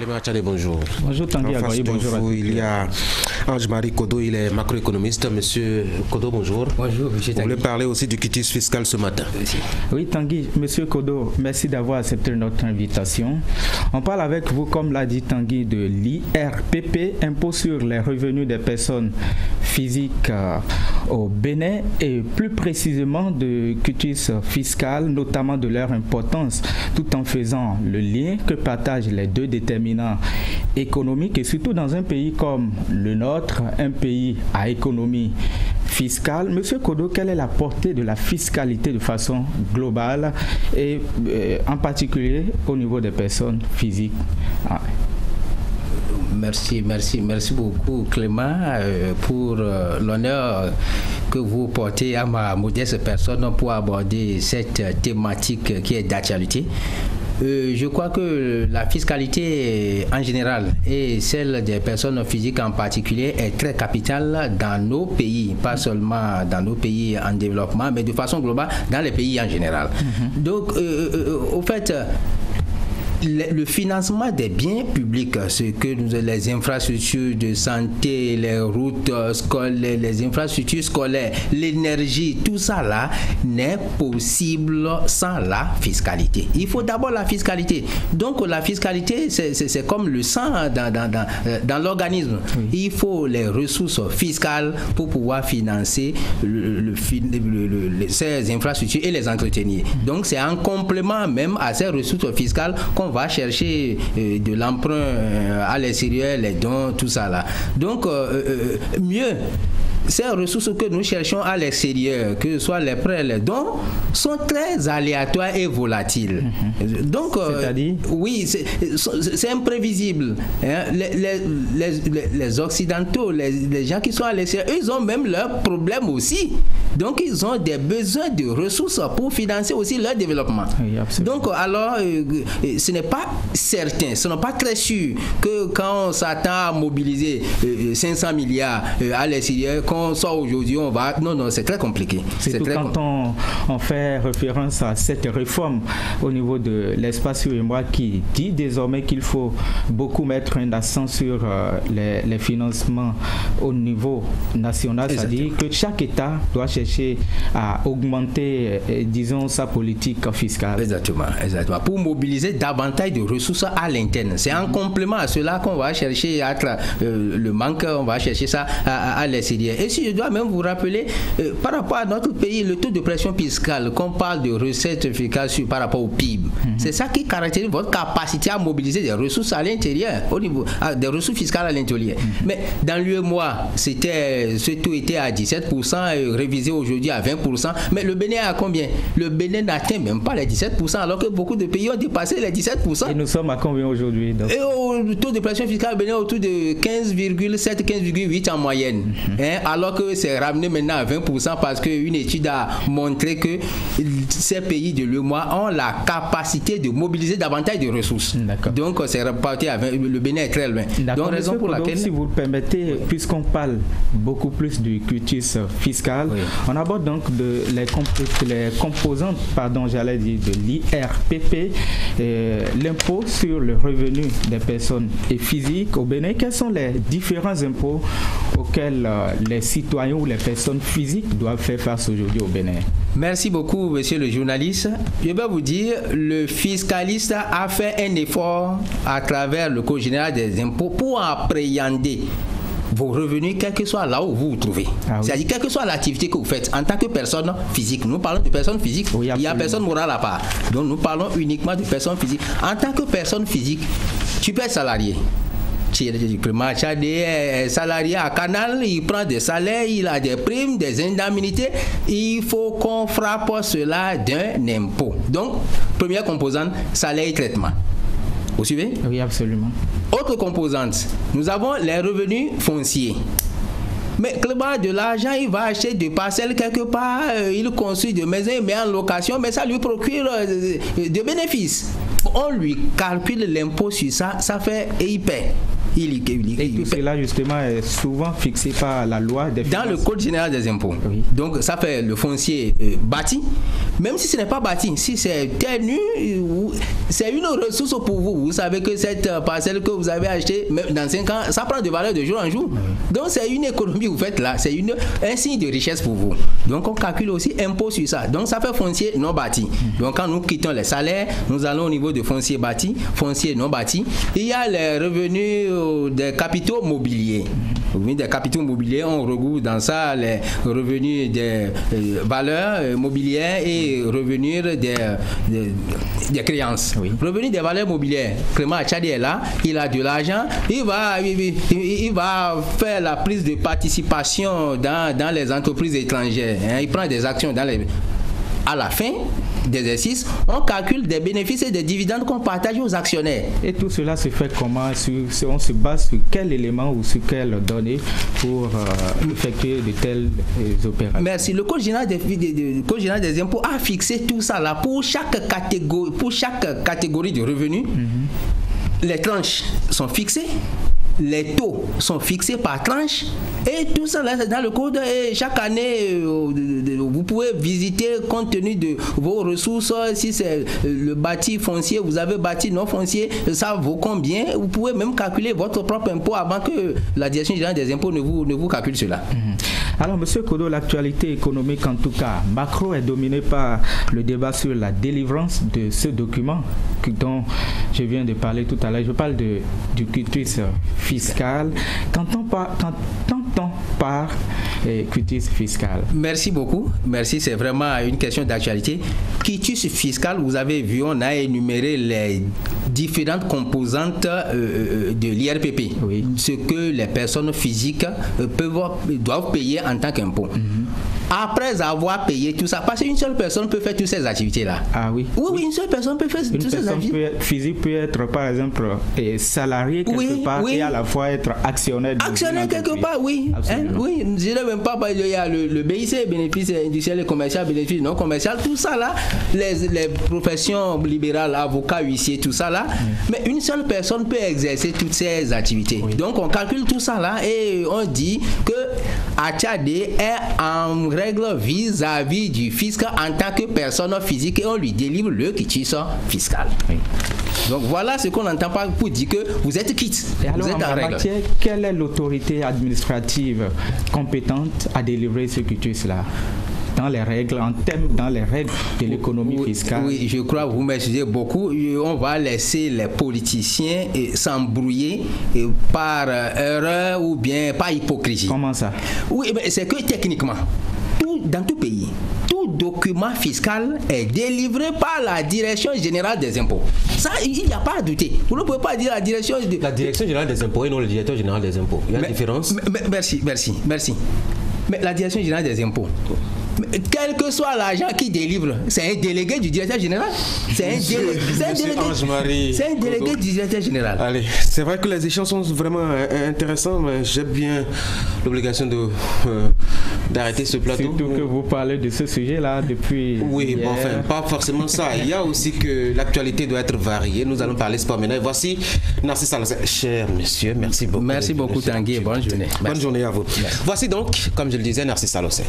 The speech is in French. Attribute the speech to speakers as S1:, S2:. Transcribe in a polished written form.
S1: Clément Achade, bonjour.
S2: Bonjour Tanguy Agoye, bonjour.
S1: Vous, il y a Ange-Marie Kodo, il est macroéconomiste. Monsieur Kodo, bonjour.
S3: Bonjour, monsieur Tanguy.
S1: Vous voulez parler aussi du quitus fiscal ce matin?
S2: Oui, Tanguy, monsieur Kodo, merci d'avoir accepté notre invitation. On parle avec vous, comme l'a dit Tanguy, de l'IRPP, impôt sur les revenus des personnes physiques au Bénin, et plus précisément de quitus fiscal, notamment de leur importance, tout en faisant le lien que partagent les deux déterminants économiques, et surtout dans un pays comme le nôtre, un pays à économie fiscale. Monsieur Kodo, quelle est la portée de la fiscalité de façon globale et en particulier au niveau des personnes physiques?
S3: Merci beaucoup Clément pour l'honneur que vous portez à ma modeste personne pour aborder cette thématique qui est d'actualité. Je crois que la fiscalité en général et celle des personnes physiques en particulier est très capitale dans nos pays, pas seulement dans nos pays en développement, mais de façon globale dans les pays en général. Donc, au fait, le financement des biens publics, ce que les infrastructures de santé, les routes scolaires, les infrastructures scolaires, l'énergie, tout ça là n'est possible sans la fiscalité. Il faut d'abord la fiscalité. Donc la fiscalité, c'est comme le sang dans l'organisme. Oui. Il faut les ressources fiscales pour pouvoir financer ces infrastructures et les entretenir. Donc c'est en complément même à ces ressources fiscales qu'on va chercher de l'emprunt à l'extérieur, les dons, tout ça là. Donc, mieux, ces ressources que nous cherchons à l'extérieur, que ce soit les prêts, les dons, sont très aléatoires et volatiles. Donc, oui, c'est imprévisible. Hein? Les Occidentaux, les gens qui sont à l'extérieur, ils ont même leurs problèmes aussi. Donc, ils ont des besoins de ressources pour financer aussi leur développement. Oui, donc, alors, ce n'est pas certain, ce n'est pas très sûr que quand on s'attend à mobiliser 500 milliards à l'extérieur, qu'on soit aujourd'hui, on va... Non, c'est très compliqué.
S2: C'est très quand on fait référence à cette réforme au niveau de l'espace UEMOA qui dit désormais qu'il faut beaucoup mettre un accent sur les financements au niveau national, c'est-à-dire que chaque État doit chercher à augmenter, disons, sa politique fiscale.
S3: Exactement. Pour mobiliser davantage de ressources à l'interne. C'est en complément à cela qu'on va chercher le manque, on va chercher ça à l'extérieur. Et si je dois même vous rappeler, par rapport à notre pays, le taux de pression fiscale, qu'on parle de recettes efficaces par rapport au PIB, c'est ça qui caractérise votre capacité à mobiliser des ressources à l'intérieur, au niveau des ressources fiscales à l'intérieur. Mais dans l'UEMOA, ce taux était à 17%, révisé aujourd'hui à 20%. Mais le Bénin a combien? Le Bénin n'atteint même pas les 17%, alors que beaucoup de pays ont dépassé les 17%.
S2: Et nous sommes à combien aujourd'hui?
S3: Et au taux de pression fiscale, le Bénin est autour de 15,7, 15,8 en moyenne. Alors que c'est ramené maintenant à 20% parce qu'une étude a montré que ces pays de l'UEMOA ont la capacité de mobiliser davantage de ressources. Donc c'est reparti à 20, le Bénin est très loin. Donc raison pour laquelle...
S2: Si vous le permettez, puisqu'on parle beaucoup plus du quitus fiscal, on aborde donc les composantes, de l'IRPP, l'impôt sur le revenu des personnes physiques au Bénin. Quels sont les différents impôts auxquels les citoyens ou les personnes physiques doivent faire face aujourd'hui au Bénin?
S3: Merci beaucoup, monsieur le journaliste. Je vais vous dire, le fiscaliste a fait un effort à travers le Code général des impôts pour appréhender vos revenus, quel que soit là où vous vous trouvez. C'est-à-dire, quelle que soit l'activité que vous faites en tant que personne physique. Nous parlons de personnes physiques. Oui, il y a personne morale à part. Donc, nous uniquement de personnes physiques. En tant que personne physique, tu peux être salarié. Clément Achade est salarié à Canal, il prend des salaires, il a des primes, des indemnités. Il faut qu'on frappe cela d'un impôt. Donc, première composante, salaire et traitement. Vous suivez?
S2: Oui, absolument.
S3: Autre composante, nous avons les revenus fonciers. Mais Clément, de l'argent, il va acheter des parcelles quelque part, il construit des maisons, il met en location, mais ça lui procure des bénéfices. On lui calcule l'impôt sur ça, ça fait et il paie.
S2: Et tout cela, justement, est souvent fixé par la loi des finances.
S3: Dans le Code général des impôts. Oui. Donc, ça fait le foncier bâti. Même si ce n'est pas bâti, si c'est tenu, c'est une ressource pour vous. Vous savez que cette parcelle que vous avez achetée, même dans 5 ans, ça prend de valeur de jour en jour. Oui. Donc, c'est une économie que vous faites là. C'est un signe de richesse pour vous. Donc, on calcule aussi impôt sur ça. Donc, ça fait foncier non bâti. Donc, quand nous quittons les salaires, nous allons au niveau de foncier bâti, foncier non bâti. Il y a les revenus des capitaux mobiliers. Des capitaux mobiliers, on regroupe dans ça les revenus des valeurs mobilières et revenus des créances. Oui. Revenus des valeurs mobilières. Clément Achadi est là, il a de l'argent, il va faire la prise de participation dans les entreprises étrangères. Il prend des actions à la fin d'exercice, on calcule des bénéfices et des dividendes qu'on partage aux actionnaires.
S2: Et tout cela se fait comment? On se base sur quel élément ou sur quelle donnée pour effectuer de telles opérations?
S3: Merci. Le Code général des impôts a fixé tout ça là pour chaque catégorie de revenus. Les tranches sont fixées. Les taux sont fixés par tranche et tout ça là, c'est dans le code. Et chaque année, vous pouvez visiter compte tenu de vos ressources. Si c'est le bâti foncier, vous avez bâti non foncier, ça vaut combien? Vous pouvez même calculer votre propre impôt avant que la Direction générale des impôts ne vous calcule cela.
S2: Alors, Monsieur Kodo, l'actualité économique, en tout cas macro, est dominée par le débat sur la délivrance de ce document dont je viens de parler tout à l'heure. Je parle du quitus fiscal. Qu'entend-on par quitus fiscal?
S3: Merci beaucoup. Merci, c'est vraiment une question d'actualité. Quitus fiscal, vous avez vu, on a énuméré les différentes composantes de l'IRPP. Oui. Ce que les personnes physiques doivent payer en tant qu'impôt. Après avoir payé tout ça, parce qu'une seule personne peut faire toutes ces activités-là.
S2: Ah oui?
S3: Oui, une seule personne peut faire toutes ces activités.
S2: Une personne physique peut être, par exemple, salarié quelque part et à la fois être actionnaire.
S3: Actionnaire quelque part, oui. Oui, je ne même pas parler. Il y a le BIC, bénéfice industriel et commercial, bénéfice non commercial, tout ça là, les professions libérales, avocats, huissiers, tout ça là. Mais une seule personne peut exercer toutes ces activités. Oui. Donc on calcule tout ça là et on dit que Achadi est en règle vis-à-vis du fisc en tant que personne physique et on lui délivre le quitus fiscal. Oui. Donc voilà ce qu'on entend par pour dire que vous êtes quitte.
S2: Et alors, vous êtes en règle. Matière, quelle est l'autorité administrative compétente à délivrer ce quitus-là? Dans les règles de l'économie fiscale.
S3: Oui, je crois que vous m'excusez beaucoup. On va laisser les politiciens s'embrouiller par erreur ou bien par hypocrisie.
S2: Comment ça?
S3: Oui, c'est que techniquement, dans tout pays, tout document fiscal est délivré par la Direction générale des impôts. Ça, il n'y a pas à douter. Vous ne pouvez pas dire la Direction
S1: générale des impôts et non le directeur général des impôts. Il y a une différence.
S3: Merci. Mais la Direction générale des impôts, quel que soit l'agent qui délivre, c'est un délégué du directeur général. C'est un délégué du directeur général.
S1: Allez, c'est vrai que les échanges sont vraiment intéressants, mais j'ai bien l'obligation d'arrêter ce plateau.
S2: Surtout que vous parlez de ce sujet-là depuis.
S1: Oui, bon, enfin, pas forcément ça. Il y a aussi que l'actualité doit être variée. Nous allons parler sport maintenant. Et voici Narcisse Salosset. Cher monsieur, merci beaucoup.
S3: Merci beaucoup, Tanguy, et bonne journée.
S1: Bonne journée à vous. Merci. Voici donc, comme je le disais, Narcisse Salosset.